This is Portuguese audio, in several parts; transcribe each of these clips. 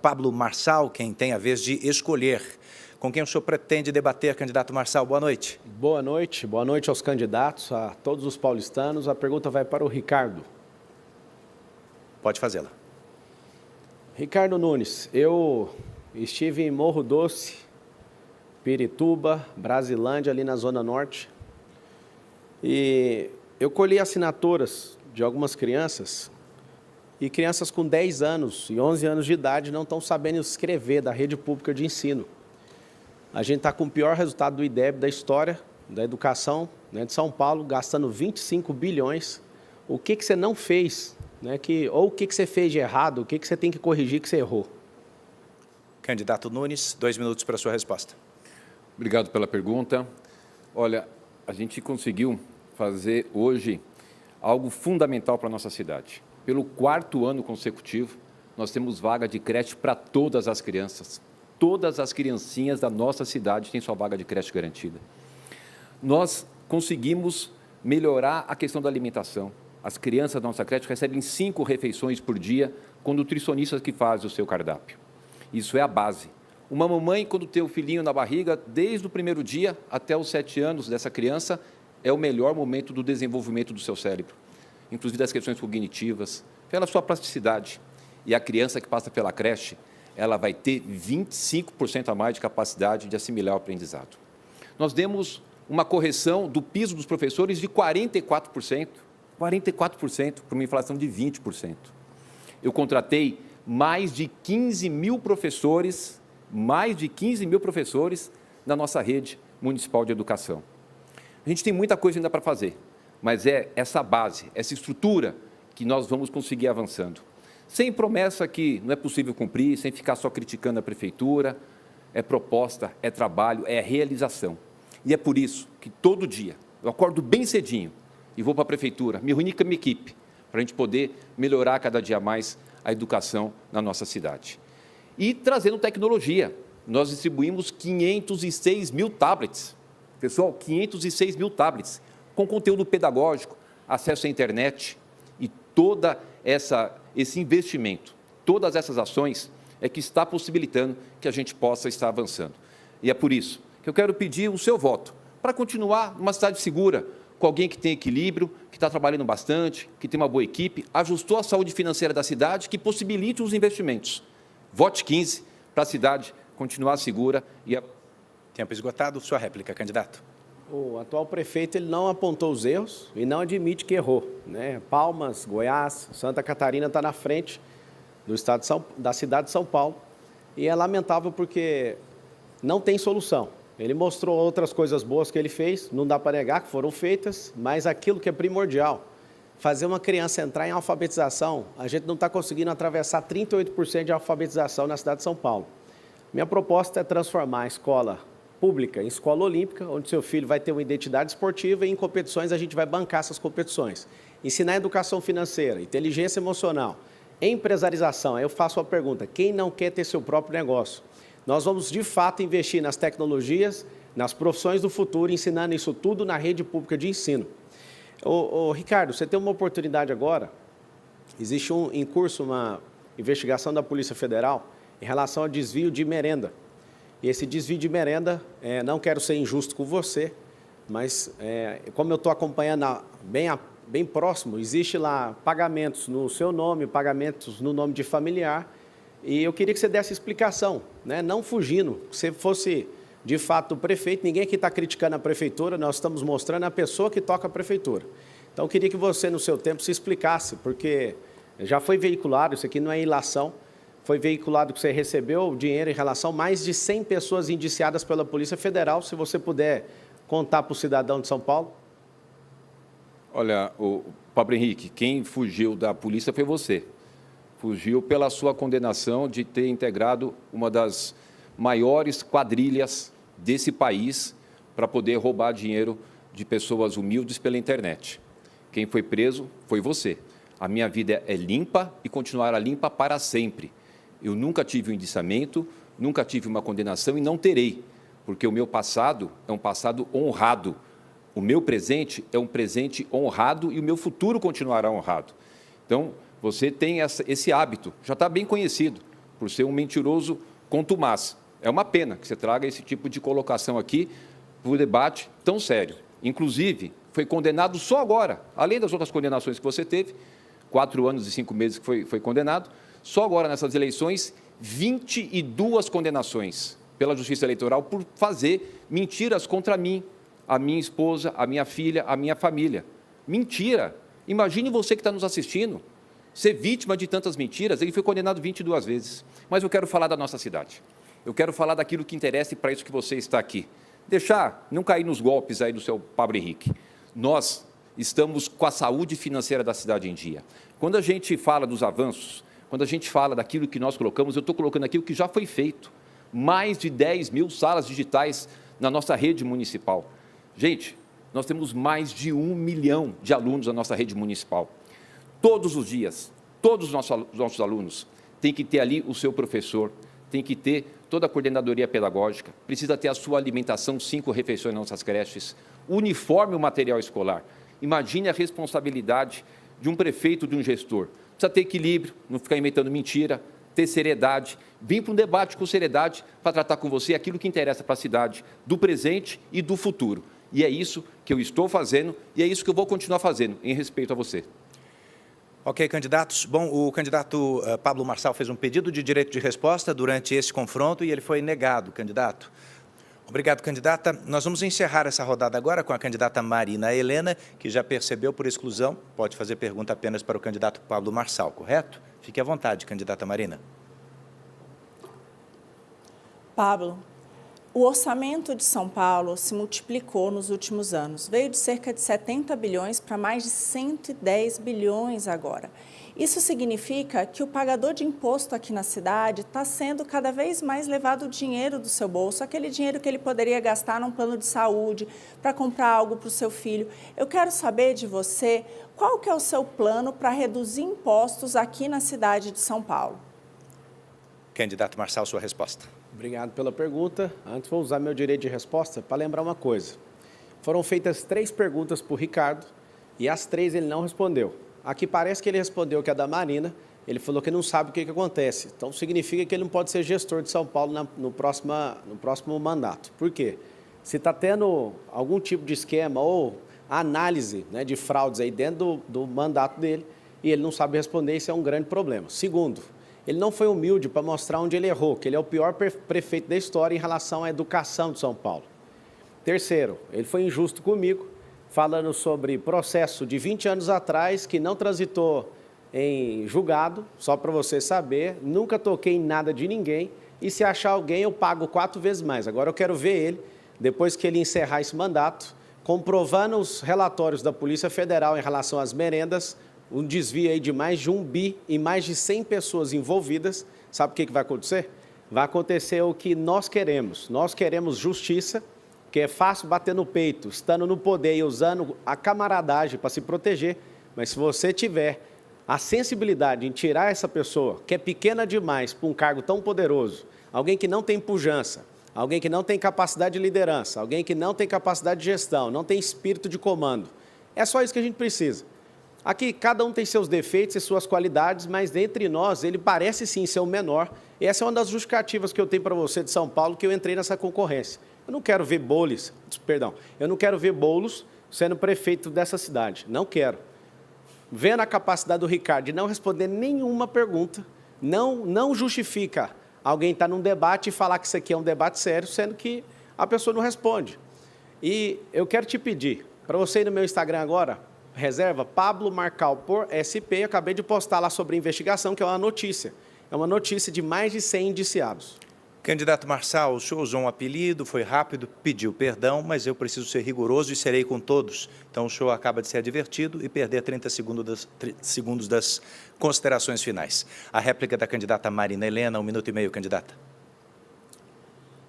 Pablo Marçal, quem tem a vez de escolher. Com quem o senhor pretende debater, candidato Marçal? Boa noite. Boa noite aos candidatos, a todos os paulistanos. A pergunta vai para o Ricardo. Pode fazê-la. Ricardo Nunes, eu estive em Morro Doce, Pirituba, Brasilândia, ali na Zona Norte, e eu colhi assinaturas de algumas crianças, e crianças com 10 anos e 11 anos de idade não estão sabendo escrever da rede pública de ensino. A gente está com o pior resultado do IDEB da história da educação, né, de São Paulo, gastando 25 bilhões. O que você não fez, né, ou o que você fez de errado, o que você tem que corrigir que você errou? Candidato Nunes, 2 minutos para a sua resposta. Obrigado pela pergunta. Olha, a gente conseguiu fazer hoje algo fundamental para a nossa cidade. Pelo 4º ano consecutivo, nós temos vaga de creche para todas as crianças. Todas as criancinhas da nossa cidade têm sua vaga de creche garantida. Nós conseguimos melhorar a questão da alimentação. As crianças da nossa creche recebem 5 refeições por dia com nutricionistas que fazem o seu cardápio. Isso é a base. Uma mamãe, quando tem o filhinho na barriga, desde o primeiro dia até os 7 anos dessa criança, é o melhor momento do desenvolvimento do seu cérebro, inclusive das questões cognitivas, pela sua plasticidade. E a criança que passa pela creche, ela vai ter 25% a mais de capacidade de assimilar o aprendizado. Nós demos uma correção do piso dos professores de 44%, para uma inflação de 20%. Eu contratei mais de 15 mil professores na nossa rede municipal de educação. A gente tem muita coisa ainda para fazer, mas é essa base, essa estrutura que nós vamos conseguir avançando. Sem promessa que não é possível cumprir, sem ficar só criticando a prefeitura, é proposta, é trabalho, é realização. E é por isso que todo dia eu acordo bem cedinho e vou para a prefeitura, me reunir com a minha equipe, para a gente poder melhorar cada dia mais a educação na nossa cidade. E trazendo tecnologia, nós distribuímos 506 mil tablets. Pessoal, 506 mil tablets, com conteúdo pedagógico, acesso à internet e toda esse investimento, todas essas ações é que está possibilitando que a gente possa estar avançando. E é por isso que eu quero pedir o seu voto para continuar numa cidade segura, com alguém que tem equilíbrio, que está trabalhando bastante, que tem uma boa equipe, ajustou a saúde financeira da cidade, que possibilite os investimentos. Vote 15 para a cidade continuar segura e... Tempo esgotado. Sua réplica, candidato. O atual prefeito ele não apontou os erros e não admite que errou, né? Palmas, Goiás, Santa Catarina está na frente do estado da cidade de São Paulo e é lamentável porque não tem solução. Ele mostrou outras coisas boas que ele fez, não dá para negar que foram feitas, mas aquilo que é primordial, fazer uma criança entrar em alfabetização, a gente não está conseguindo atravessar 38% de alfabetização na cidade de São Paulo. Minha proposta é transformar a escola pública em escola olímpica, onde seu filho vai ter uma identidade esportiva e em competições a gente vai bancar essas competições. Ensinar educação financeira, inteligência emocional, empresarização. Aí eu faço uma pergunta, quem não quer ter seu próprio negócio? Nós vamos, de fato, investir nas tecnologias, nas profissões do futuro, ensinando isso tudo na rede pública de ensino. Ricardo, você tem uma oportunidade agora, existe em curso uma investigação da Polícia Federal em relação ao desvio de merenda. E esse desvio de merenda, não quero ser injusto com você, mas como eu estou acompanhando bem próximo, existe lá pagamentos no seu nome, pagamentos no nome de familiar, e eu queria que você desse explicação, né? Não fugindo, se fosse de fato o prefeito, ninguém aqui está criticando a prefeitura, nós estamos mostrando a pessoa que toca a prefeitura. Então, eu queria que você, no seu tempo, se explicasse, porque já foi veiculado, isso aqui não é ilação, foi veiculado que você recebeu dinheiro em relação a mais de 100 pessoas indiciadas pela Polícia Federal, se você puder contar para o cidadão de São Paulo. Olha, o Pablo Henrique, quem fugiu da polícia foi você. Fugiu pela sua condenação de ter integrado uma das maiores quadrilhas desse país para poder roubar dinheiro de pessoas humildes pela internet. Quem foi preso foi você. A minha vida é limpa e continuará limpa para sempre. Eu nunca tive um indiciamento, nunca tive uma condenação e não terei, porque o meu passado é um passado honrado. O meu presente é um presente honrado e o meu futuro continuará honrado. Então, você tem esse hábito, já está bem conhecido, por ser um mentiroso contumaz. É uma pena que você traga esse tipo de colocação aqui para o debate tão sério. Inclusive, foi condenado só agora, além das outras condenações que você teve, 4 anos e 5 meses que foi condenado, só agora nessas eleições, 22 condenações pela Justiça Eleitoral por fazer mentiras contra mim, a minha esposa, a minha filha, a minha família. Mentira! Imagine você que está nos assistindo, ser vítima de tantas mentiras. Ele foi condenado 22 vezes. Mas eu quero falar da nossa cidade. Eu quero falar daquilo que interessa e para isso que você está aqui. Não cair nos golpes aí do seu Pablo Henrique. Nós estamos com a saúde financeira da cidade em dia. Quando a gente fala dos avanços, quando a gente fala daquilo que nós colocamos, eu estou colocando aquilo que já foi feito. Mais de 10 mil salas digitais na nossa rede municipal. Gente, nós temos mais de 1 milhão de alunos na nossa rede municipal. Todos os dias, todos os nossos alunos têm que ter ali o seu professor, tem que ter toda a coordenadoria pedagógica, precisa ter a sua alimentação, 5 refeições nas nossas creches, uniforme o material escolar. Imagine a responsabilidade de um prefeito, de um gestor. Precisa ter equilíbrio, não ficar inventando mentira, ter seriedade, vir para um debate com seriedade para tratar com você aquilo que interessa para a cidade, do presente e do futuro. E é isso que eu estou fazendo e é isso que eu vou continuar fazendo, em respeito a você. Ok, candidatos. Bom, o candidato Pablo Marçal fez um pedido de direito de resposta durante esse confronto e ele foi negado, candidato. Obrigado, candidata. Nós vamos encerrar essa rodada agora com a candidata Marina Helena, que já percebeu por exclusão, pode fazer pergunta apenas para o candidato Pablo Marçal, correto? Fique à vontade, candidata Marina. Pablo, o orçamento de São Paulo se multiplicou nos últimos anos. Veio de cerca de 70 bilhões para mais de 110 bilhões agora. Isso significa que o pagador de imposto aqui na cidade está sendo cada vez mais levado o dinheiro do seu bolso, aquele dinheiro que ele poderia gastar num plano de saúde, para comprar algo para o seu filho. Eu quero saber de você qual que é o seu plano para reduzir impostos aqui na cidade de São Paulo. Candidato Marçal, sua resposta. Obrigado pela pergunta. Antes vou usar meu direito de resposta para lembrar uma coisa. Foram feitas 3 perguntas para o Ricardo e as 3 ele não respondeu. Aqui parece que ele respondeu que é da Marina, ele falou que não sabe o que acontece. Então, significa que ele não pode ser gestor de São Paulo no próximo mandato. Por quê? Se está tendo algum tipo de esquema ou análise, né, de fraudes aí dentro do mandato dele e ele não sabe responder, isso é um grande problema. Segundo, ele não foi humilde para mostrar onde ele errou, que ele é o pior prefeito da história em relação à educação de São Paulo. Terceiro, ele foi injusto comigo, falando sobre processo de 20 anos atrás, que não transitou em julgado, só para você saber, nunca toquei em nada de ninguém, e se achar alguém eu pago 4 vezes mais. Agora eu quero ver ele, depois que ele encerrar esse mandato, comprovando os relatórios da Polícia Federal em relação às merendas, um desvio aí de mais de 1 bi e mais de 100 pessoas envolvidas. Sabe o que vai acontecer? Vai acontecer o que nós queremos. Nós queremos justiça, que é fácil bater no peito, estando no poder e usando a camaradagem para se proteger, mas se você tiver a sensibilidade em tirar essa pessoa, que é pequena demais para um cargo tão poderoso, alguém que não tem pujança, alguém que não tem capacidade de liderança, alguém que não tem capacidade de gestão, não tem espírito de comando, é só isso que a gente precisa. Aqui, cada um tem seus defeitos e suas qualidades, mas entre nós, ele parece sim ser o menor. E essa é uma das justificativas que eu tenho para você de São Paulo, que eu entrei nessa concorrência. Eu não quero ver Boulos sendo prefeito dessa cidade. Não quero. Vendo a capacidade do Ricardo de não responder nenhuma pergunta, não justifica alguém estar num debate e falar que isso aqui é um debate sério, sendo que a pessoa não responde. E eu quero te pedir, para você ir no meu Instagram agora, reserva Pablo Marçal por SP, eu acabei de postar lá sobre a investigação, que é uma notícia. É uma notícia de mais de 100 indiciados. Candidato Marçal, o senhor usou um apelido, foi rápido, pediu perdão, mas eu preciso ser rigoroso e serei com todos. Então, o senhor acaba de ser advertido e perder 30 segundos das considerações finais. A réplica da candidata Marina Helena, 1 minuto e meio, candidata.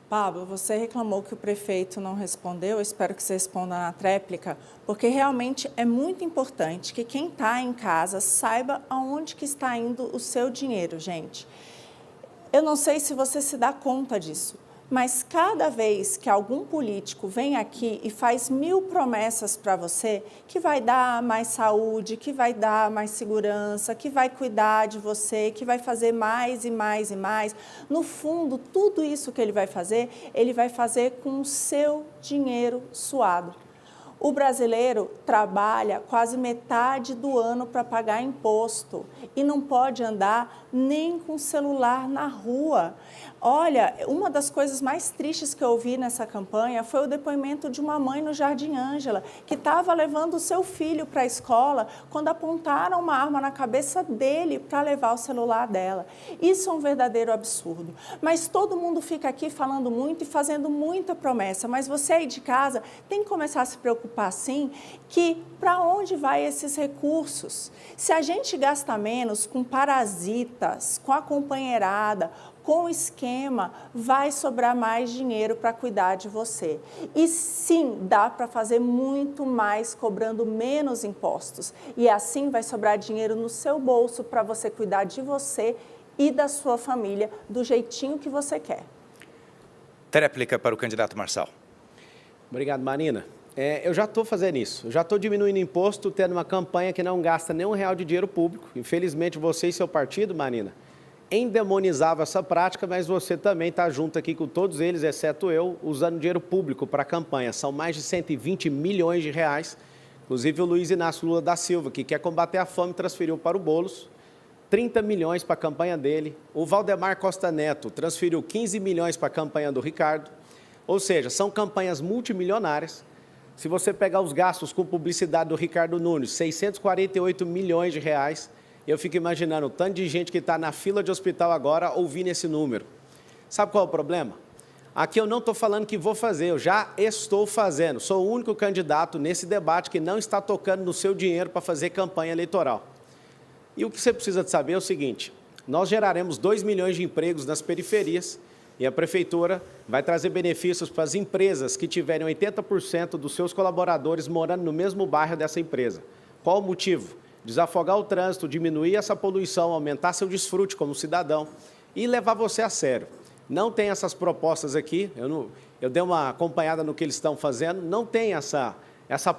Pablo, você reclamou que o prefeito não respondeu, eu espero que você responda na tréplica, porque realmente é muito importante que quem está em casa saiba aonde que está indo o seu dinheiro, gente. Eu não sei se você se dá conta disso, Mas cada vez que algum político vem aqui e faz 1000 promessas para você, que vai dar mais saúde, que vai dar mais segurança, que vai cuidar de você, que vai fazer mais e mais e mais, no fundo, tudo isso que ele vai fazer com o seu dinheiro suado. O brasileiro trabalha quase metade do ano para pagar imposto e não pode andar nem com celular na rua. Olha, uma das coisas mais tristes que eu ouvi nessa campanha foi o depoimento de uma mãe no Jardim Ângela, que estava levando o seu filho para a escola quando apontaram uma arma na cabeça dele para levar o celular dela. Isso é um verdadeiro absurdo. Mas todo mundo fica aqui falando muito e fazendo muita promessa, mas você aí de casa tem que começar a se preocupar sim, que para onde vai esses recursos? Se a gente gasta menos com parasitas, com a companheirada, com o esquema, vai sobrar mais dinheiro para cuidar de você. E sim, dá para fazer muito mais cobrando menos impostos. E assim vai sobrar dinheiro no seu bolso para você cuidar de você e da sua família do jeitinho que você quer. Tréplica para o candidato Marçal. Obrigado, Marina. Eu já estou fazendo isso, eu já estou diminuindo imposto, tendo uma campanha que não gasta nem R$1 de dinheiro público. Infelizmente, você e seu partido, Marina, endemonizavam essa prática, mas você também está junto aqui com todos eles, exceto eu, usando dinheiro público para a campanha. São mais de 120 milhões de reais. Inclusive, o Luiz Inácio Lula da Silva, que quer combater a fome, transferiu para o Boulos 30 milhões para a campanha dele. O Valdemar Costa Neto transferiu 15 milhões para a campanha do Ricardo. Ou seja, são campanhas multimilionárias. Se você pegar os gastos com publicidade do Ricardo Nunes, 648 milhões de reais, eu fico imaginando o tanto de gente que está na fila de hospital agora ouvindo esse número. Sabe qual é o problema? Aqui eu não estou falando que vou fazer, eu já estou fazendo. Sou o único candidato nesse debate que não está tocando no seu dinheiro para fazer campanha eleitoral. E o que você precisa de saber é o seguinte, nós geraremos 2 milhões de empregos nas periferias, e a Prefeitura vai trazer benefícios para as empresas que tiverem 80% dos seus colaboradores morando no mesmo bairro dessa empresa. Qual o motivo? Desafogar o trânsito, diminuir essa poluição, aumentar seu desfrute como cidadão e levar você a sério. Não tem essas propostas aqui, eu dei uma acompanhada no que eles estão fazendo, não tem essa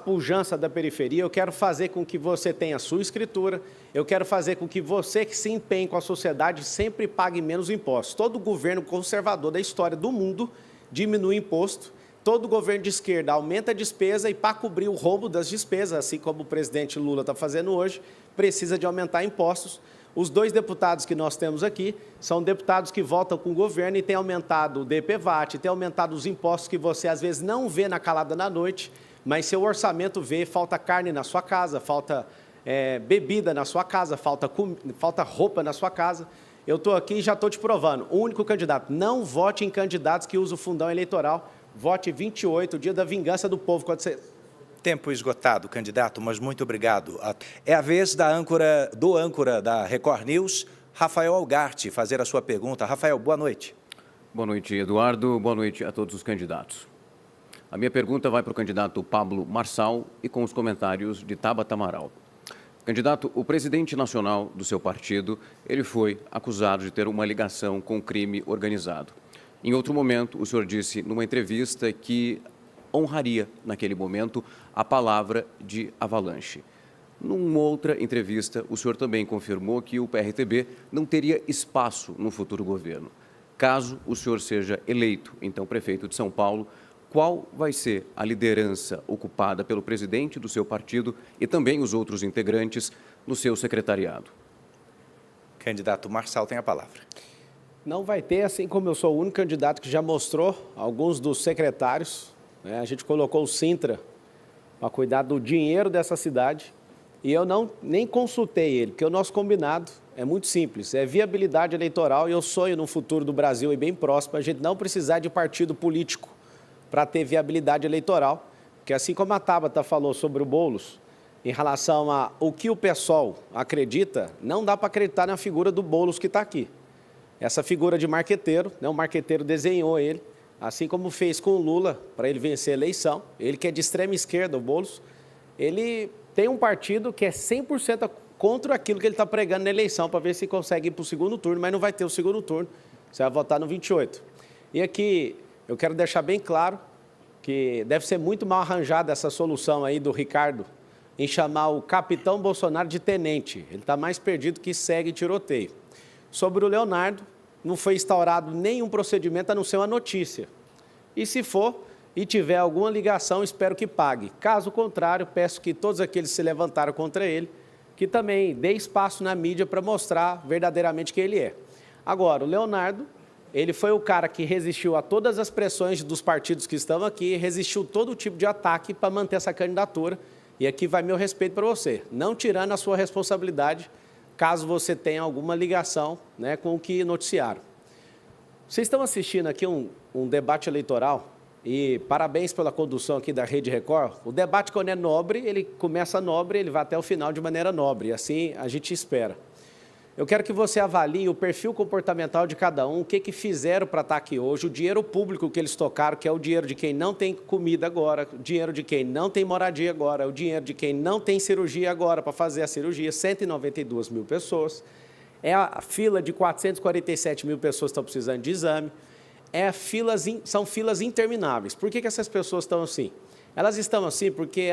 pujança da periferia. Eu quero fazer com que você tenha a sua escritura, eu quero fazer com que você que se empenhe com a sociedade sempre pague menos impostos. Todo governo conservador da história do mundo diminui imposto, todo governo de esquerda aumenta a despesa e para cobrir o roubo das despesas, assim como o presidente Lula está fazendo hoje, precisa de aumentar impostos. Os 2 deputados que nós temos aqui são deputados que votam com o governo e têm aumentado o DPVAT, têm aumentado os impostos que você às vezes não vê na calada da noite, mas seu orçamento vê, falta carne na sua casa, falta bebida na sua casa, falta roupa na sua casa. Eu estou aqui e já estou te provando, o único candidato, não vote em candidatos que usam o fundão eleitoral, vote 28, o dia da vingança do povo. Quando você... Tempo esgotado, candidato, mas muito obrigado. É a vez do âncora da Record News, Rafael Algarte, fazer a sua pergunta. Rafael, boa noite. Boa noite, Eduardo. Boa noite a todos os candidatos. A minha pergunta vai para o candidato Pablo Marçal e com os comentários de Tabata Amaral. Candidato, o presidente nacional do seu partido, ele foi acusado de ter uma ligação com crime organizado. Em outro momento, o senhor disse numa entrevista que honraria, naquele momento, a palavra de Avalanche. Numa outra entrevista, o senhor também confirmou que o PRTB não teria espaço no futuro governo. Caso o senhor seja eleito, então, prefeito de São Paulo, qual vai ser a liderança ocupada pelo presidente do seu partido e também os outros integrantes no seu secretariado? Candidato Marçal tem a palavra. Não vai ter, assim como eu sou o único candidato que já mostrou alguns dos secretários, né? A gente colocou o Sintra para cuidar do dinheiro dessa cidade e eu nem consultei ele, porque o nosso combinado é muito simples, é viabilidade eleitoral e eu sonho no futuro do Brasil e bem próximo a gente não precisar de partido político para ter viabilidade eleitoral, porque assim como a Tabata falou sobre o Boulos, em relação a o que o PSOL acredita, não dá para acreditar na figura do Boulos que está aqui. Essa figura de marqueteiro, né, o marqueteiro desenhou ele, assim como fez com o Lula para ele vencer a eleição, ele que é de extrema esquerda, o Boulos, ele tem um partido que é 100% contra aquilo que ele está pregando na eleição, para ver se consegue ir para o segundo turno, mas não vai ter o segundo turno, você vai votar no 28. E aqui eu quero deixar bem claro que deve ser muito mal arranjada essa solução aí do Ricardo em chamar o capitão Bolsonaro de tenente. Ele está mais perdido que segue tiroteio. Sobre o Leonardo, não foi instaurado nenhum procedimento a não ser uma notícia. E se for e tiver alguma ligação, espero que pague. Caso contrário, peço que todos aqueles que se levantaram contra ele, que também dê espaço na mídia para mostrar verdadeiramente quem ele é. Agora, o Leonardo, ele foi o cara que resistiu a todas as pressões dos partidos que estão aqui, resistiu todo tipo de ataque para manter essa candidatura. E aqui vai meu respeito para você, não tirando a sua responsabilidade, caso você tenha alguma ligação, né, com o que noticiaram. Vocês estão assistindo aqui um debate eleitoral e parabéns pela condução aqui da Rede Record. O debate, quando é nobre, ele começa nobre, ele vai até o final de maneira nobre, e assim a gente espera. Eu quero que você avalie o perfil comportamental de cada um, o que fizeram para estar aqui hoje, o dinheiro público que eles tocaram, que é o dinheiro de quem não tem comida agora, o dinheiro de quem não tem moradia agora, o dinheiro de quem não tem cirurgia agora para fazer a cirurgia, 192 mil pessoas. É a fila de 447 mil pessoas que estão precisando de exame. São filas intermináveis. Por que essas pessoas estão assim? Elas estão assim porque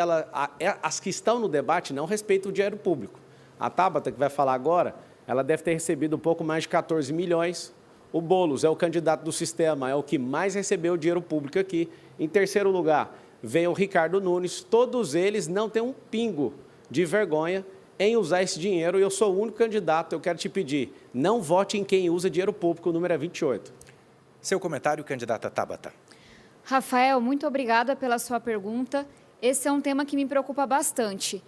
as que estão no debate não respeitam o dinheiro público. A Tabata, que vai falar agora, ela deve ter recebido um pouco mais de 14 milhões. O Boulos é o candidato do sistema, é o que mais recebeu dinheiro público aqui. Em terceiro lugar, vem o Ricardo Nunes. Todos eles não têm um pingo de vergonha em usar esse dinheiro. Eu sou o único candidato, eu quero te pedir, não vote em quem usa dinheiro público, o número é 28. Seu comentário, candidata Tabata. Rafael, muito obrigada pela sua pergunta. Esse é um tema que me preocupa bastante.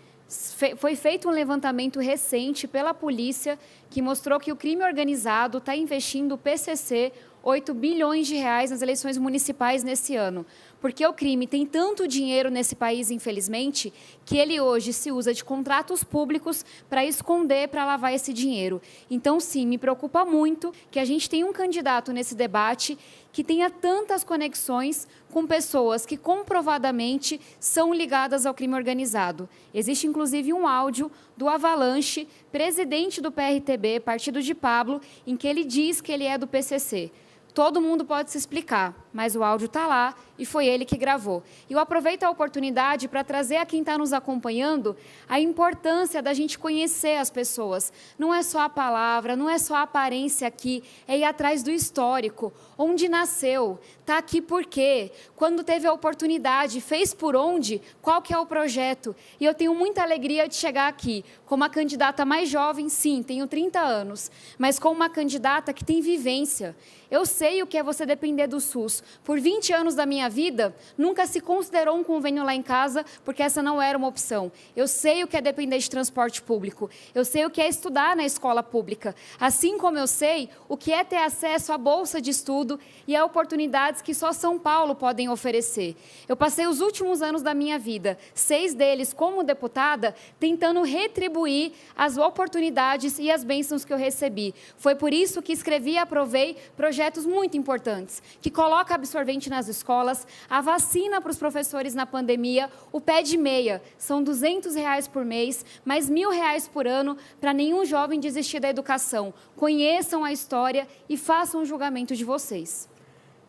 Foi feito um levantamento recente pela polícia que mostrou que o crime organizado está investindo o PCC 8 bilhões de reais nas eleições municipais nesse ano. Porque o crime tem tanto dinheiro nesse país, infelizmente, que ele hoje se usa de contratos públicos para esconder, para lavar esse dinheiro. Então, sim, me preocupa muito que a gente tenha um candidato nesse debate que tenha tantas conexões com pessoas que comprovadamente são ligadas ao crime organizado. Existe, inclusive, um áudio do Avalanche, presidente do PRTB, partido de Pablo, em que ele diz que ele é do PCC. Todo mundo pode se explicar, mas o áudio está lá e foi ele que gravou. E eu aproveito a oportunidade para trazer a quem está nos acompanhando a importância da gente conhecer as pessoas. Não é só a palavra, não é só a aparência aqui, é ir atrás do histórico. Onde nasceu, está aqui por quê, quando teve a oportunidade, fez por onde, qual que é o projeto. E eu tenho muita alegria de chegar aqui como a candidata mais jovem, sim, tenho 30 anos, mas como uma candidata que tem vivência. Eu sei o que é você depender do SUS. Por 20 anos da minha vida, nunca se considerou um convênio lá em casa, porque essa não era uma opção. Eu sei o que é depender de transporte público. Eu sei o que é estudar na escola pública. Assim como eu sei o que é ter acesso à bolsa de estudo e a oportunidades que só São Paulo podem oferecer. Eu passei os últimos anos da minha vida, 6 deles como deputada, tentando retribuir as oportunidades e as bênçãos que eu recebi. Foi por isso que escrevi e aprovei projetos muito importantes, que coloca absorvente nas escolas, a vacina para os professores na pandemia, o pé de meia, são R$200 por mês, mais R$1.000 por ano, para nenhum jovem desistir da educação. Conheçam a história e façam o julgamento de vocês.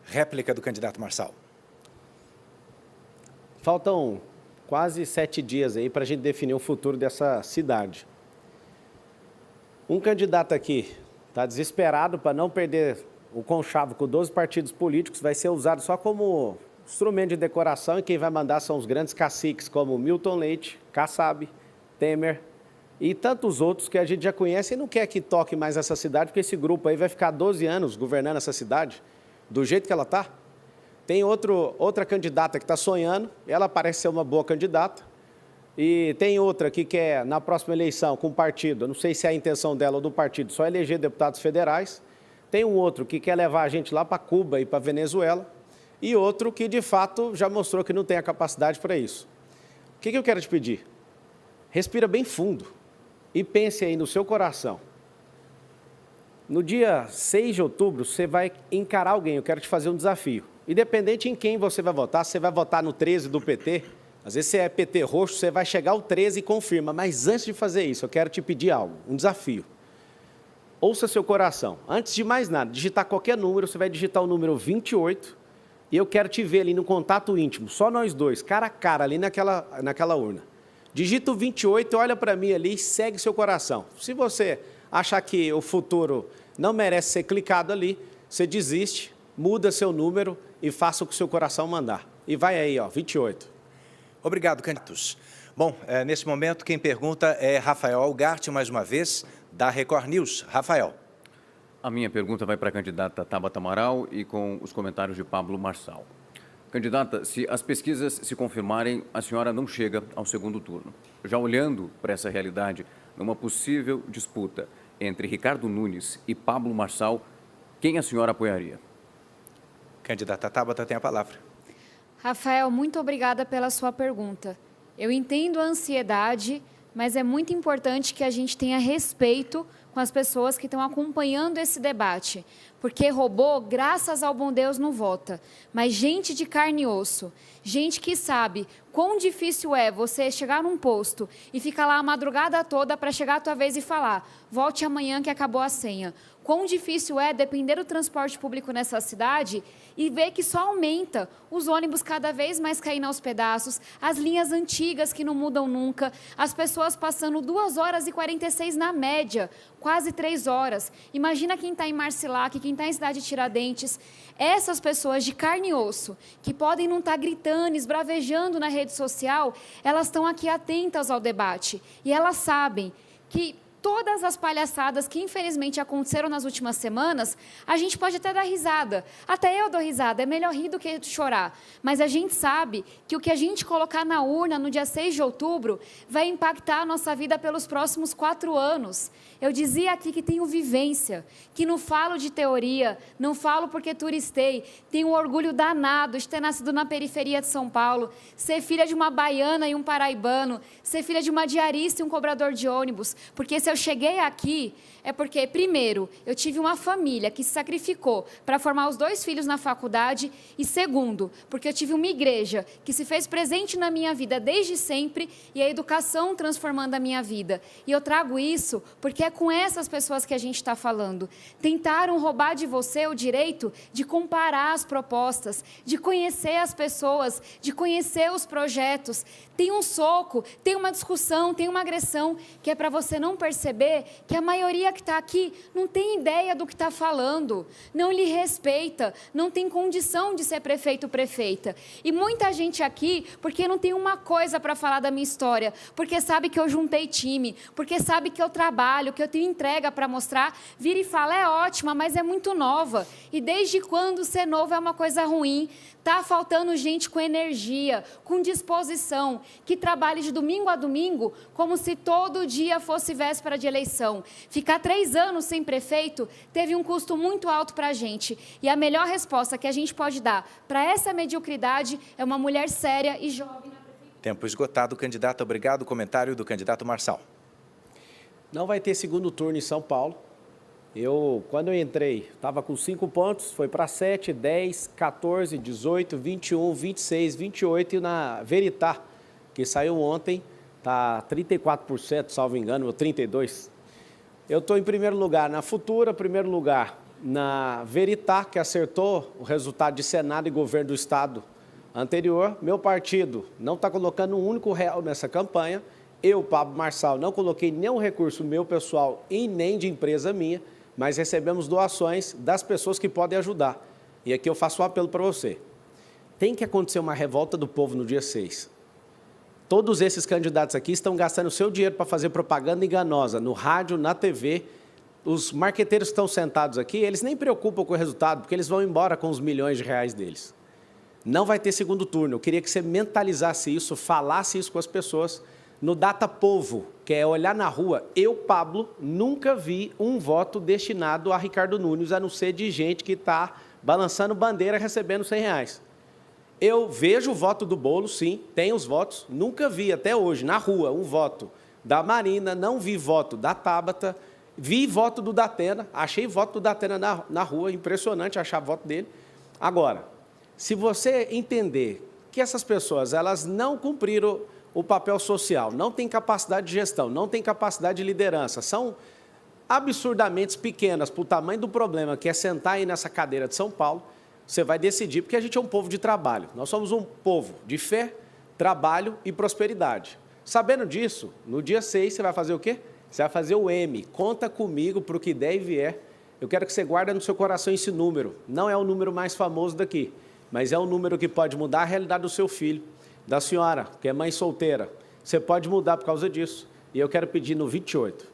Réplica do candidato Marçal. Faltam quase 7 dias aí para a gente definir o futuro dessa cidade. Um candidato aqui está desesperado para não perder o conchavo com 12 partidos políticos, vai ser usado só como instrumento de decoração e quem vai mandar são os grandes caciques como Milton Leite, Kassab, Temer e tantos outros que a gente já conhece e não quer que toque mais essa cidade, porque esse grupo aí vai ficar 12 anos governando essa cidade do jeito que ela está. Tem outra candidata que está sonhando, ela parece ser uma boa candidata, e tem outra que quer, na próxima eleição, com o partido, eu não sei se é a intenção dela ou do partido, só eleger deputados federais. Tem um outro que quer levar a gente lá para Cuba e para Venezuela, e outro que, de fato, já mostrou que não tem a capacidade para isso. O que eu quero te pedir? Respira bem fundo e pense aí no seu coração. No dia 6 de outubro, você vai encarar alguém, eu quero te fazer um desafio. Independente em quem você vai votar, se você vai votar no 13 do PT, às vezes você é PT roxo, você vai chegar ao 13 e confirma, mas antes de fazer isso, eu quero te pedir algo, um desafio. ouça seu coração. Antes de mais nada, digitar qualquer número, você vai digitar o número 28 e eu quero te ver ali no contato íntimo, só nós dois, cara a cara, ali naquela urna. Digita o 28, olha para mim ali e segue seu coração. Se você achar que o futuro não merece ser clicado ali, você desiste, muda seu número e faça o que o seu coração mandar. E vai aí, ó, 28. Obrigado, candidatos. Bom, nesse momento, quem pergunta é Rafael Algarte, mais uma vez, da Record News. Rafael. A minha pergunta vai para a candidata Tabata Amaral e com os comentários de Pablo Marçal. Candidata, se as pesquisas se confirmarem, a senhora não chega ao segundo turno. Já olhando para essa realidade, numa possível disputa entre Ricardo Nunes e Pablo Marçal, quem a senhora apoiaria? Candidata Tabata tem a palavra. Rafael, muito obrigada pela sua pergunta. Eu entendo a ansiedade, mas é muito importante que a gente tenha respeito com as pessoas que estão acompanhando esse debate, porque robô, graças ao bom Deus, não vota, mas gente de carne e osso, gente que sabe quão difícil é você chegar num posto e ficar lá a madrugada toda para chegar a tua vez e falar, volte amanhã que acabou a senha. Quão difícil é depender do transporte público nessa cidade e ver que só aumenta os ônibus cada vez mais caindo aos pedaços, as linhas antigas que não mudam nunca, as pessoas passando 2 horas e 46 na média, quase 3 horas. Imagina quem está em Marcilac, quem está em Cidade Tiradentes. Essas pessoas de carne e osso, que podem não estar gritando, esbravejando na rede social, elas estão aqui atentas ao debate. E elas sabem que todas as palhaçadas que, infelizmente, aconteceram nas últimas semanas, a gente pode até dar risada. Até eu dou risada, é melhor rir do que chorar. Mas a gente sabe que o que a gente colocar na urna no dia 6 de outubro vai impactar a nossa vida pelos próximos 4 anos. Eu dizia aqui que tenho vivência, que não falo de teoria, não falo porque turistei, tenho um orgulho danado de ter nascido na periferia de São Paulo, ser filha de uma baiana e um paraibano, ser filha de uma diarista e um cobrador de ônibus, porque se eu cheguei aqui é porque, primeiro, eu tive uma família que se sacrificou para formar os 2 filhos na faculdade e, segundo, porque eu tive uma igreja que se fez presente na minha vida desde sempre e a educação transformando a minha vida. E eu trago isso porque é com essas pessoas que a gente está falando. Tentaram roubar de você o direito de comparar as propostas, de conhecer as pessoas, de conhecer os projetos. Tem um soco, tem uma discussão, tem uma agressão que é para você não perceber que a maioria que está aqui não tem ideia do que está falando, não lhe respeita, não tem condição de ser prefeito ou prefeita. E muita gente aqui, porque não tem uma coisa para falar da minha história, porque sabe que eu juntei time, porque sabe que eu trabalho, que eu tenho entrega para mostrar, vira e fala, é ótima, mas é muito nova. E desde quando ser novo é uma coisa ruim? Está faltando gente com energia, com disposição, que trabalhe de domingo a domingo como se todo dia fosse véspera de eleição. Ficar 3 anos sem prefeito teve um custo muito alto para a gente. E a melhor resposta que a gente pode dar para essa mediocridade é uma mulher séria e jovem na prefeitura. Tempo esgotado, candidato. Obrigado. Comentário do candidato Marçal. Não vai ter segundo turno em São Paulo. Quando eu entrei, estava com 5 pontos, foi para 7, 10, 14, 18, 21, 26, 28 e na Veritá, que saiu ontem, está 34%, salvo engano, ou 32%. Eu estou em primeiro lugar na Futura, primeiro lugar na Veritá, que acertou o resultado de Senado e governo do Estado anterior. Meu partido não está colocando um único real nessa campanha. Eu, Pablo Marçal, não coloquei nenhum recurso meu pessoal e nem de empresa minha, mas recebemos doações das pessoas que podem ajudar. E aqui eu faço um apelo para você. Tem que acontecer uma revolta do povo no dia 6. Todos esses candidatos aqui estão gastando o seu dinheiro para fazer propaganda enganosa, no rádio, na TV. Os marqueteiros que estão sentados aqui, eles nem preocupam com o resultado, porque eles vão embora com os milhões de reais deles. Não vai ter segundo turno. Eu queria que você mentalizasse isso, falasse isso com as pessoas. No Data Povo, que é olhar na rua, eu, Pablo, nunca vi um voto destinado a Ricardo Nunes, a não ser de gente que está balançando bandeira recebendo R$100. Eu vejo o voto do Boulos, sim, tem os votos, nunca vi até hoje, na rua, um voto da Marina, não vi voto da Tabata, vi voto do Datena, achei voto do Datena na rua, impressionante achar voto dele. Agora, se você entender que essas pessoas elas não cumpriram o papel social, não têm capacidade de gestão, não têm capacidade de liderança, são absurdamente pequenas para o tamanho do problema, que é sentar aí nessa cadeira de São Paulo, você vai decidir, porque a gente é um povo de trabalho. Nós somos um povo de fé, trabalho e prosperidade. Sabendo disso, no dia 6 você vai fazer o quê? Você vai fazer o M, conta comigo para o que der e vier. Eu quero que você guarde no seu coração esse número. Não é o número mais famoso daqui, mas é um número que pode mudar a realidade do seu filho, da senhora, que é mãe solteira. Você pode mudar por causa disso. E eu quero pedir no 28.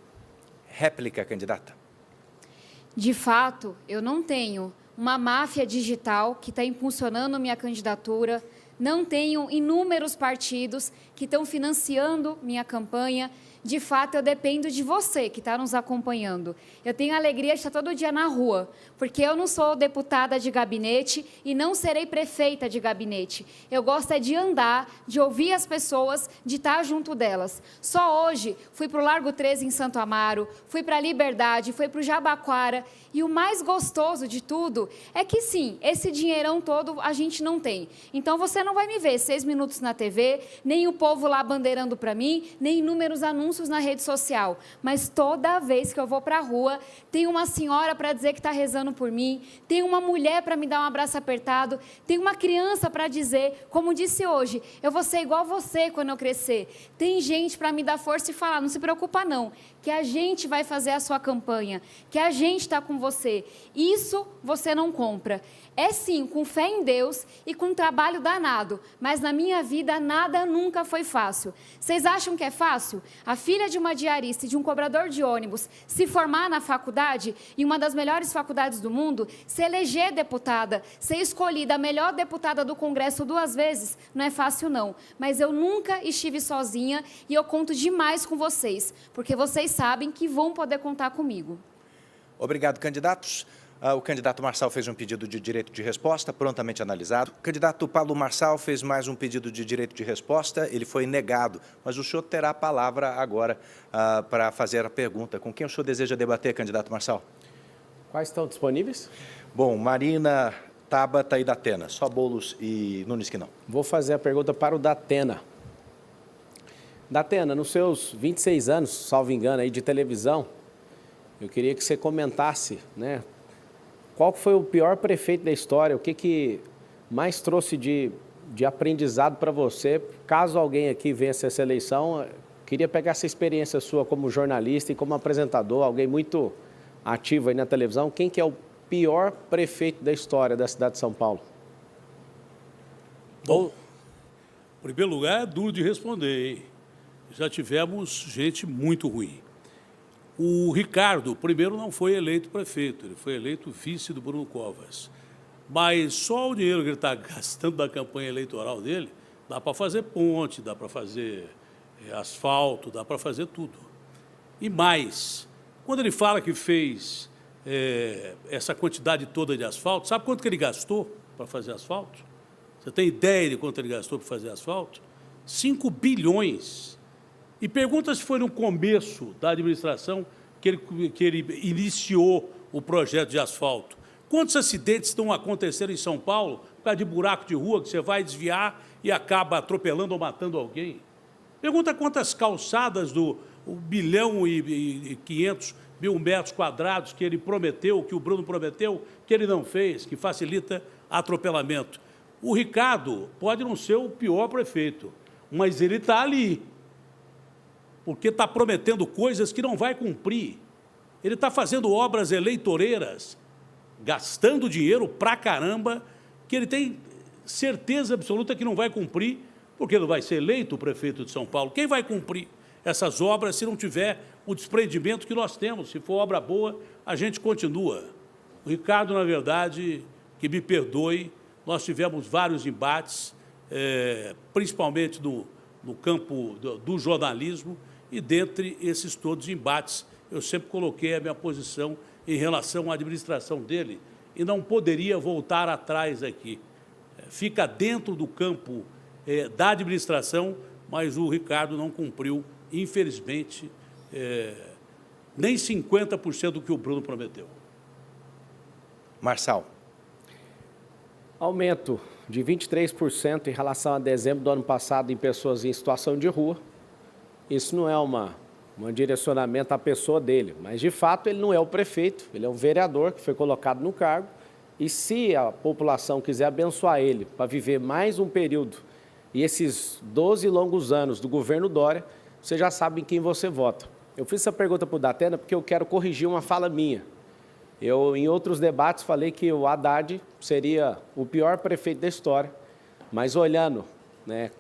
Réplica, candidata. De fato, eu não tenho uma máfia digital que está impulsionando minha candidatura, não tenho inúmeros partidos que estão financiando minha campanha. De fato, eu dependo de você que está nos acompanhando. Eu tenho a alegria de estar todo dia na rua, porque eu não sou deputada de gabinete e não serei prefeita de gabinete. Eu gosto é de andar, de ouvir as pessoas, de estar junto delas. Só hoje fui para o Largo 13 em Santo Amaro, fui para a Liberdade, fui para o Jabaquara. E o mais gostoso de tudo é que, sim, esse dinheirão todo a gente não tem. Então, você não vai me ver 6 minutos na TV, nem o povo lá bandeirando para mim, nem inúmeros anúncios na rede social, mas toda vez que eu vou para a rua, tem uma senhora para dizer que está rezando por mim, tem uma mulher para me dar um abraço apertado, tem uma criança para dizer, como disse hoje, eu vou ser igual você quando eu crescer. Tem gente para me dar força e falar, não se preocupa não, que a gente vai fazer a sua campanha, que a gente está com você. Isso você não compra. É sim, com fé em Deus e com trabalho danado, mas na minha vida nada nunca foi fácil. Vocês acham que é fácil? A filha de uma diarista e de um cobrador de ônibus se formar na faculdade, em uma das melhores faculdades do mundo, se eleger deputada, ser escolhida a melhor deputada do Congresso 2 vezes, não é fácil não. Mas eu nunca estive sozinha e eu conto demais com vocês, porque vocês sabem que vão poder contar comigo. Obrigado, candidatos. O candidato Marçal fez um pedido de direito de resposta, prontamente analisado. O candidato Pablo Marçal fez mais um pedido de direito de resposta, ele foi negado. Mas o senhor terá a palavra agora para fazer a pergunta. Com quem o senhor deseja debater, candidato Marçal? Quais estão disponíveis? Bom, Marina, Tabata e Datena. Só Boulos e Nunes que não. Vou fazer a pergunta para o Datena. Datena, nos seus 26 anos, salvo engano, aí, de televisão, eu queria que você comentasse, né? Qual foi o pior prefeito da história? O que mais trouxe de aprendizado para você? Caso alguém aqui vença essa eleição, queria pegar essa experiência sua como jornalista e como apresentador, alguém muito ativo aí na televisão. Quem que é o pior prefeito da história da cidade de São Paulo? Bom, em primeiro lugar, é duro de responder, hein? Já tivemos gente muito ruim. O Ricardo, primeiro, não foi eleito prefeito, ele foi eleito vice do Bruno Covas. Mas só o dinheiro que ele está gastando na campanha eleitoral dele, dá para fazer ponte, dá para fazer asfalto, dá para fazer tudo. E mais, quando ele fala que fez essa quantidade toda de asfalto, sabe quanto que ele gastou para fazer asfalto? Você tem ideia de quanto ele gastou para fazer asfalto? 5 bilhões. E pergunta se foi no começo da administração que ele iniciou o projeto de asfalto. Quantos acidentes estão acontecendo em São Paulo por causa de buraco de rua que você vai desviar e acaba atropelando ou matando alguém? Pergunta quantas calçadas do 1.500.000 metros quadrados que ele prometeu, que o Bruno prometeu, que ele não fez, que facilita atropelamento. O Ricardo pode não ser o pior prefeito, mas ele está ali, porque está prometendo coisas que não vai cumprir. Ele está fazendo obras eleitoreiras, gastando dinheiro pra caramba, que ele tem certeza absoluta que não vai cumprir, porque não vai ser eleito o prefeito de São Paulo. Quem vai cumprir essas obras se não tiver o desprendimento que nós temos? Se for obra boa, a gente continua. O Ricardo, na verdade, que me perdoe, nós tivemos vários embates, principalmente no campo do jornalismo, e dentre esses todos embates, eu sempre coloquei a minha posição em relação à administração dele e não poderia voltar atrás aqui. Fica dentro do campo da administração, mas o Ricardo não cumpriu, infelizmente, nem 50% do que o Bruno prometeu. Marçal. Aumento de 23% em relação a dezembro do ano passado em pessoas em situação de rua. Isso não é uma um direcionamento à pessoa dele. Mas, de fato, ele não é o prefeito, ele é um vereador que foi colocado no cargo. E se a população quiser abençoar ele para viver mais um período e esses 12 longos anos do governo Dória, você já sabe em quem você vota. Eu fiz essa pergunta para o Datena porque eu quero corrigir uma fala minha. Eu, em outros debates, falei que o Haddad seria o pior prefeito da história, mas olhando, né,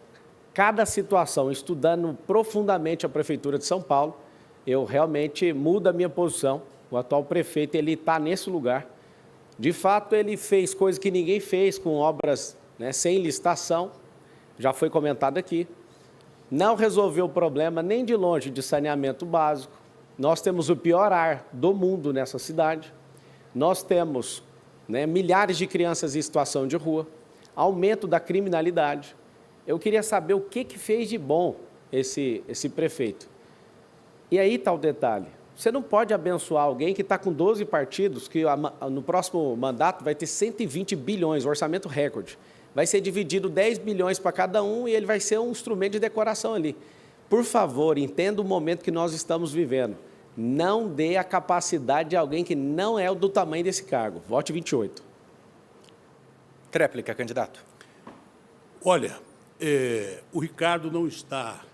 cada situação, estudando profundamente a Prefeitura de São Paulo, eu realmente mudo a minha posição. O atual prefeito ele está nesse lugar. De fato, ele fez coisas que ninguém fez, com obras, né, sem licitação, já foi comentado aqui. Não resolveu o problema nem de longe de saneamento básico. Nós temos o pior ar do mundo nessa cidade. Nós temos, né, milhares de crianças em situação de rua, aumento da criminalidade. Eu queria saber o que fez de bom esse prefeito. E aí está o detalhe. Você não pode abençoar alguém que está com 12 partidos, que no próximo mandato vai ter 120 bilhões, orçamento recorde. Vai ser dividido 10 bilhões para cada um e ele vai ser um instrumento de decoração ali. Por favor, entenda o momento que nós estamos vivendo. Não dê a capacidade de alguém que não é do tamanho desse cargo. Vote 28. Tréplica, candidato. Olha, o Ricardo não está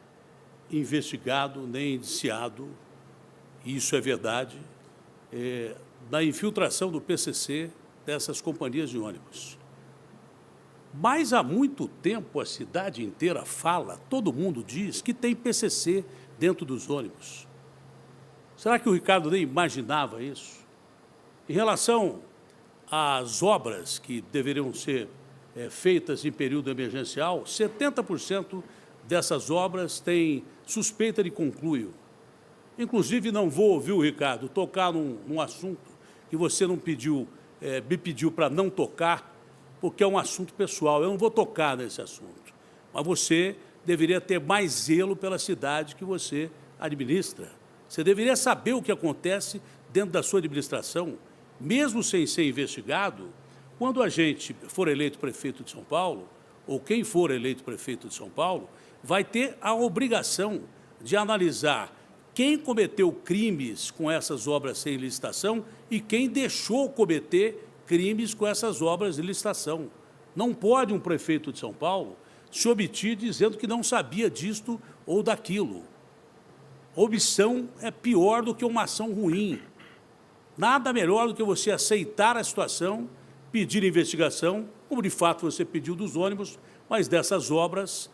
investigado nem indiciado, isso é verdade, na infiltração do PCC dessas companhias de ônibus. Mas há muito tempo a cidade inteira fala, todo mundo diz que tem PCC dentro dos ônibus. Será que o Ricardo nem imaginava isso? Em relação às obras que deveriam ser feitas em período emergencial, 70% dessas obras têm suspeita de conluio. Inclusive, não vou ouvir o Ricardo tocar num assunto que você não pediu, me pediu para não tocar, porque é um assunto pessoal. Eu não vou tocar nesse assunto. Mas você deveria ter mais zelo pela cidade que você administra. Você deveria saber o que acontece dentro da sua administração, mesmo sem ser investigado. Quando a gente for eleito prefeito de São Paulo, ou quem for eleito prefeito de São Paulo, vai ter a obrigação de analisar quem cometeu crimes com essas obras sem licitação e quem deixou cometer crimes com essas obras de licitação. Não pode um prefeito de São Paulo se omitir dizendo que não sabia disto ou daquilo. Omissão é pior do que uma ação ruim. Nada melhor do que você aceitar a situação, pedir investigação, como de fato você pediu dos ônibus, mas dessas obras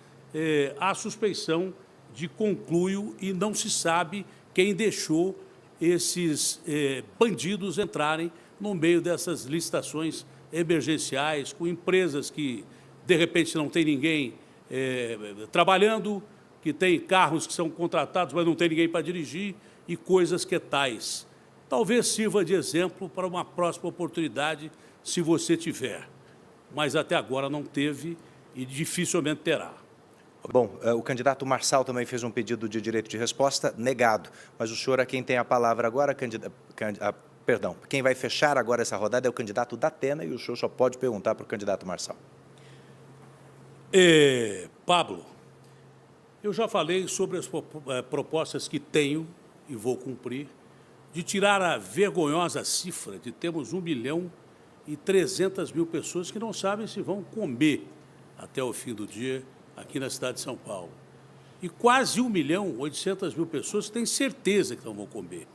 há suspeição de conluio e não se sabe quem deixou esses bandidos entrarem no meio dessas licitações emergenciais, com empresas que, de repente, não tem ninguém trabalhando, que tem carros que são contratados, mas não tem ninguém para dirigir, e coisas que tais. Talvez sirva de exemplo para uma próxima oportunidade, se você tiver. Mas até agora não teve e dificilmente terá. Bom, o candidato Marçal também fez um pedido de direito de resposta, negado. Mas o senhor é quem tem a palavra agora, perdão, quem vai fechar agora essa rodada é o candidato Datena e o senhor só pode perguntar para o candidato Marçal. Pablo, eu já falei sobre as propostas que tenho e vou cumprir, de tirar a vergonhosa cifra de termos 1.300.000 pessoas que não sabem se vão comer até o fim do dia aqui na cidade de São Paulo. E quase 1.800.000 pessoas que têm certeza que não vão comer.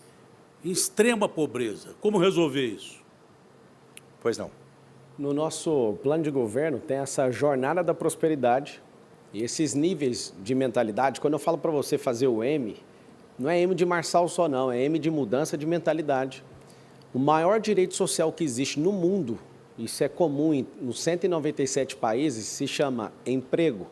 Em extrema pobreza. Como resolver isso? Pois não. No nosso plano de governo tem essa jornada da prosperidade e esses níveis de mentalidade. Quando eu falo para você fazer o M, não é M de Marçal só não, é M de mudança de mentalidade. O maior direito social que existe no mundo, isso é comum nos 197 países, se chama emprego.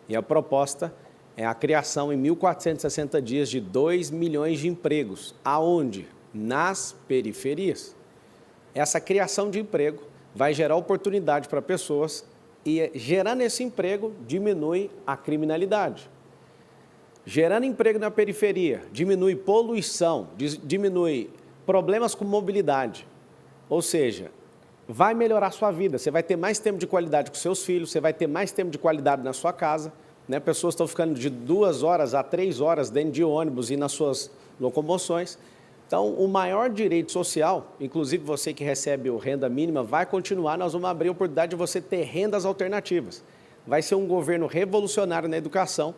E a proposta é a criação em 1.460 dias de 2 milhões de empregos. Aonde? Nas periferias. Essa criação de emprego vai gerar oportunidade para pessoas e, gerando esse emprego, diminui a criminalidade. Gerando emprego na periferia, diminui poluição, diminui problemas com mobilidade. Ou seja, vai melhorar a sua vida, você vai ter mais tempo de qualidade com seus filhos, você vai ter mais tempo de qualidade na sua casa, né? Pessoas estão ficando de 2 horas a 3 horas dentro de ônibus e nas suas locomoções. Então, o maior direito social, inclusive você que recebe o renda mínima, vai continuar. Nós vamos abrir a oportunidade de você ter rendas alternativas. Vai ser um governo revolucionário na educação,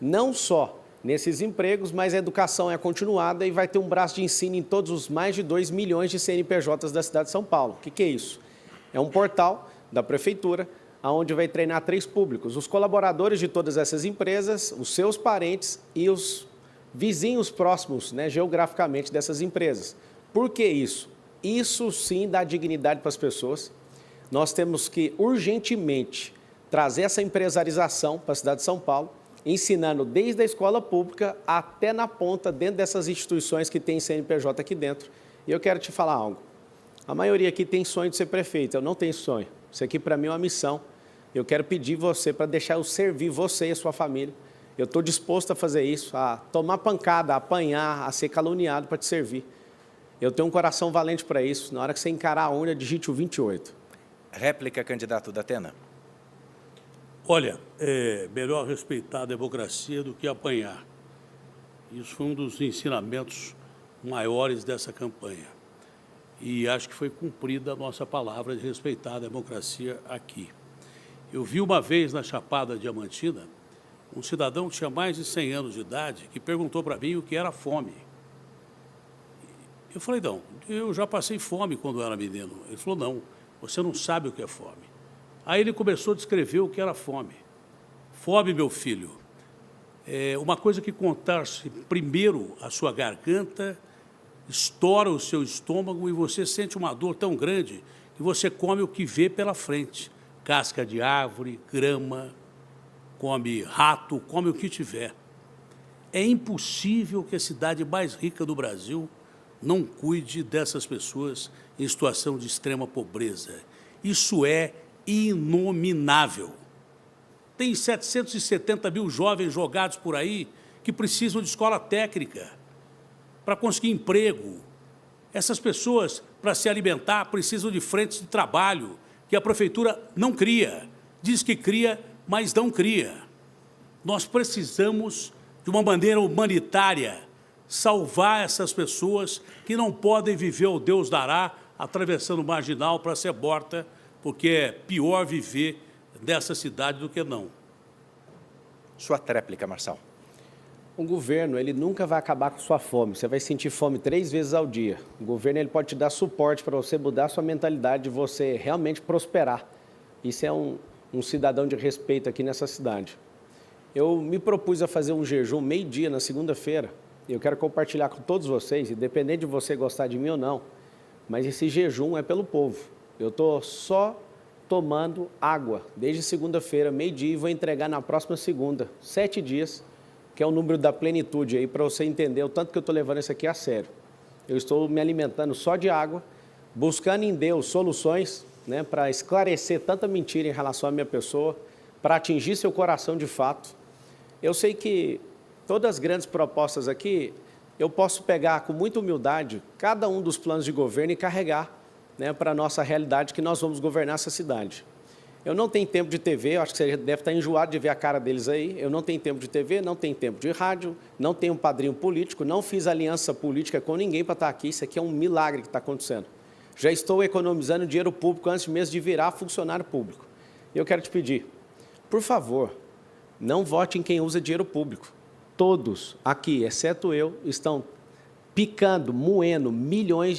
não só nesses empregos, mas a educação é continuada e vai ter um braço de ensino em todos os mais de 2 milhões de CNPJs da cidade de São Paulo. O que é isso? É um portal da prefeitura, onde vai treinar 3 públicos: os colaboradores de todas essas empresas, os seus parentes e os vizinhos próximos, né, geograficamente dessas empresas. Por que isso? Isso sim dá dignidade para as pessoas. Nós temos que urgentemente trazer essa empresarização para a cidade de São Paulo, ensinando desde a escola pública até na ponta, dentro dessas instituições que tem CNPJ aqui dentro. E eu quero te falar algo. A maioria aqui tem sonho de ser prefeito, eu não tenho sonho. Isso aqui para mim é uma missão. Eu quero pedir você para deixar eu servir você e a sua família. Eu estou disposto a fazer isso, a tomar pancada, a apanhar, a ser caluniado para te servir. Eu tenho um coração valente para isso. Na hora que você encarar a urna, digite o 28. Réplica, candidato Datena. Olha, é melhor respeitar a democracia do que apanhar. Isso foi um dos ensinamentos maiores dessa campanha. E acho que foi cumprida a nossa palavra de respeitar a democracia aqui. Eu vi uma vez na Chapada Diamantina um cidadão que tinha mais de 100 anos de idade que perguntou para mim o que era fome. Eu falei, não, eu já passei fome quando eu era menino. Ele falou, não, você não sabe o que é fome. Aí ele começou a descrever o que era fome. Fome, meu filho, é uma coisa que contorce primeiro a sua garganta, estoura o seu estômago e você sente uma dor tão grande que você come o que vê pela frente. Casca de árvore, grama, come rato, come o que tiver. É impossível que a cidade mais rica do Brasil não cuide dessas pessoas em situação de extrema pobreza. Isso é inominável. Tem 770 mil jovens jogados por aí que precisam de escola técnica para conseguir emprego. Essas pessoas, para se alimentar, precisam de frentes de trabalho que a prefeitura não cria. Diz que cria, mas não cria. Nós precisamos, de uma maneira humanitária, salvar essas pessoas que não podem viver o Deus dará atravessando o marginal para ser morta, porque é pior viver dessa cidade do que não. Sua tréplica, Marçal. O governo, ele nunca vai acabar com sua fome. Você vai sentir fome 3 vezes ao dia. O governo, ele pode te dar suporte para você mudar a sua mentalidade, de você realmente prosperar. Isso é um cidadão de respeito aqui nessa cidade. Eu me propus a fazer um jejum meio-dia na segunda-feira. Eu quero compartilhar com todos vocês, independente de você gostar de mim ou não, mas esse jejum é pelo povo. Eu estou só tomando água desde segunda-feira, meio-dia, e vou entregar na próxima segunda, 7 dias, que é o número da plenitude aí, para você entender o tanto que eu estou levando isso aqui a sério. Eu estou me alimentando só de água, buscando em Deus soluções, né, para esclarecer tanta mentira em relação à minha pessoa, para atingir seu coração de fato. Eu sei que todas as grandes propostas aqui, eu posso pegar com muita humildade cada um dos planos de governo e carregar, né, para a nossa realidade, que nós vamos governar essa cidade. Eu não tenho tempo de TV, eu acho que você deve estar enjoado de ver a cara deles aí. Eu não tenho tempo de TV, não tenho tempo de rádio, não tenho um padrinho político, não fiz aliança política com ninguém para estar aqui. Isso aqui é um milagre que está acontecendo. Já estou economizando dinheiro público antes mesmo de virar funcionário público. Eu quero te pedir, por favor, não vote em quem usa dinheiro público. Todos aqui, exceto eu, estão picando, moendo mais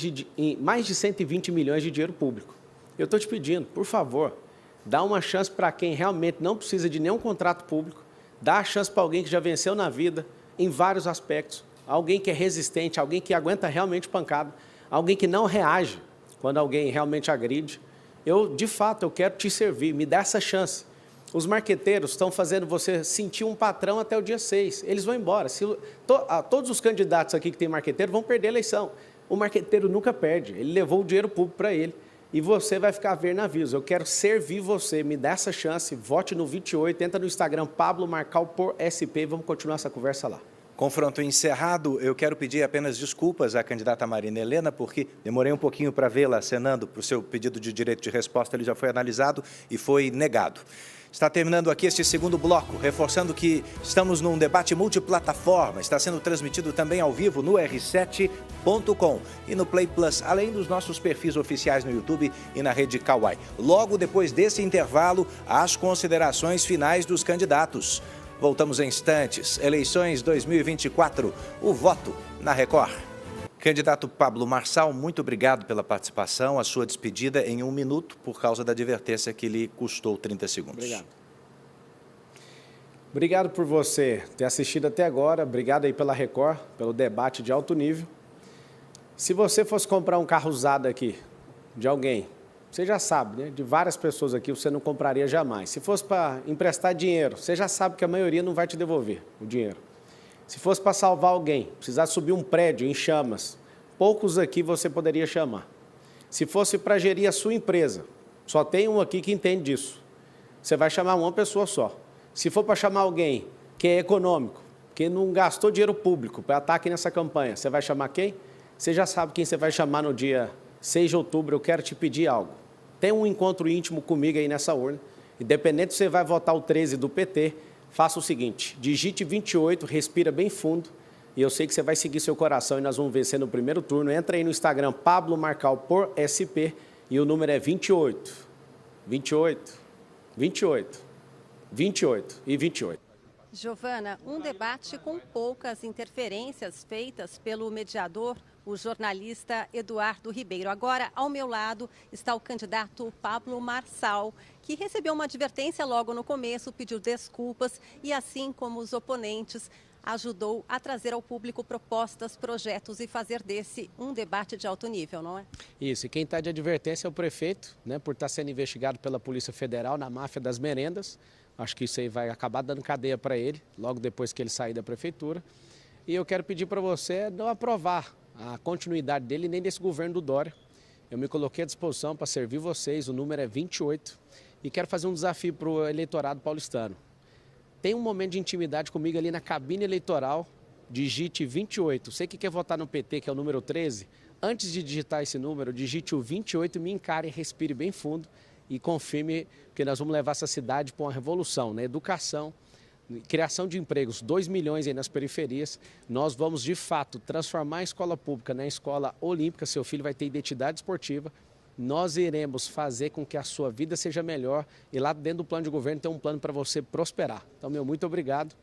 de 120 milhões de dinheiro público. Eu estou te pedindo, por favor, dá uma chance para quem realmente não precisa de nenhum contrato público, dá a chance para alguém que já venceu na vida, em vários aspectos, alguém que é resistente, alguém que aguenta realmente pancada, alguém que não reage quando alguém realmente agride. De fato, eu quero te servir, me dá essa chance. Os marqueteiros estão fazendo você sentir um patrão até o dia 6. Eles vão embora. Todos os candidatos aqui que tem marqueteiro vão perder a eleição. O marqueteiro nunca perde. Ele levou o dinheiro público para ele. E você vai ficar a ver navios. Eu quero servir você. Me dá essa chance. Vote no 28. Entra no Instagram, Pablo Marçal por SP. Vamos continuar essa conversa lá. Confronto encerrado. Eu quero pedir apenas desculpas à candidata Marina Helena, porque demorei um pouquinho para vê-la acenando para o seu pedido de direito de resposta. Ele já foi analisado e foi negado. Está terminando aqui este segundo bloco, reforçando que estamos num debate multiplataforma. Está sendo transmitido também ao vivo no r7.com e no Play Plus, além dos nossos perfis oficiais no YouTube e na rede Kawai. Logo depois desse intervalo, as considerações finais dos candidatos. Voltamos em instantes. Eleições 2024, o voto na Record. Candidato Pablo Marçal, muito obrigado pela participação. A sua despedida em 1 minuto, por causa da advertência que lhe custou 30 segundos. Obrigado. Obrigado por você ter assistido até agora. Obrigado aí pela Record, pelo debate de alto nível. Se você fosse comprar um carro usado aqui, de alguém, você já sabe, né? De várias pessoas aqui, você não compraria jamais. Se fosse para emprestar dinheiro, você já sabe que a maioria não vai te devolver o dinheiro. Se fosse para salvar alguém, precisar subir um prédio em chamas, poucos aqui você poderia chamar. Se fosse para gerir a sua empresa, só tem um aqui que entende disso. Você vai chamar uma pessoa só. Se for para chamar alguém que é econômico, que não gastou dinheiro público para estar aqui nessa campanha, você vai chamar quem? Você já sabe quem você vai chamar no dia 6 de outubro. Eu quero te pedir algo. Tem um encontro íntimo comigo aí nessa urna. Independente se você vai votar o 13 do PT, faça o seguinte, digite 28, respira bem fundo, e eu sei que você vai seguir seu coração e nós vamos vencer no primeiro turno. Entra aí no Instagram, Pablo Marçal por SP, e o número é 28, 28, 28, 28 e 28. Giovana, um debate com poucas interferências feitas pelo mediador, o jornalista Eduardo Ribeiro. Agora, ao meu lado, está o candidato Pablo Marçal, que recebeu uma advertência logo no começo, pediu desculpas e, assim como os oponentes, ajudou a trazer ao público propostas, projetos e fazer desse um debate de alto nível, não é? Isso, e quem está de advertência é o prefeito, né, por estar sendo investigado pela Polícia Federal na máfia das merendas. Acho que isso aí vai acabar dando cadeia para ele, logo depois que ele sair da prefeitura. E eu quero pedir para você não aprovar a continuidade dele nem desse governo do Dória. Eu me coloquei à disposição para servir vocês, o número é 28, e quero fazer um desafio para o eleitorado paulistano. Tem um momento de intimidade comigo ali na cabine eleitoral, digite 28. Você que quer votar no PT, que é o número 13, antes de digitar esse número, digite o 28, me encare, respire bem fundo e confirme que nós vamos levar essa cidade para uma revolução, né? Educação, criação de empregos, 2 milhões aí nas periferias. Nós vamos, de fato, transformar a escola pública na escola olímpica. Seu filho vai ter identidade esportiva. Nós iremos fazer com que a sua vida seja melhor. E lá dentro do plano de governo tem um plano para você prosperar. Então, muito obrigado.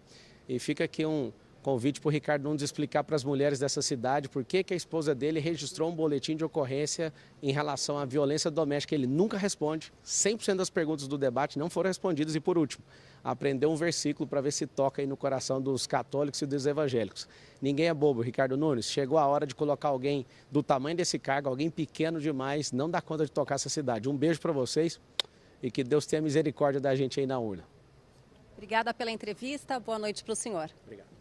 E fica aqui um convite para o Ricardo Nunes explicar para as mulheres dessa cidade por que a esposa dele registrou um boletim de ocorrência em relação à violência doméstica. Ele nunca responde, 100% das perguntas do debate não foram respondidas. E por último, aprender um versículo para ver se toca aí no coração dos católicos e dos evangélicos. Ninguém é bobo, Ricardo Nunes. Chegou a hora de colocar alguém do tamanho desse cargo, alguém pequeno demais, não dá conta de tocar essa cidade. Um beijo para vocês e que Deus tenha misericórdia da gente aí na urna. Obrigada pela entrevista. Boa noite para o senhor. Obrigado.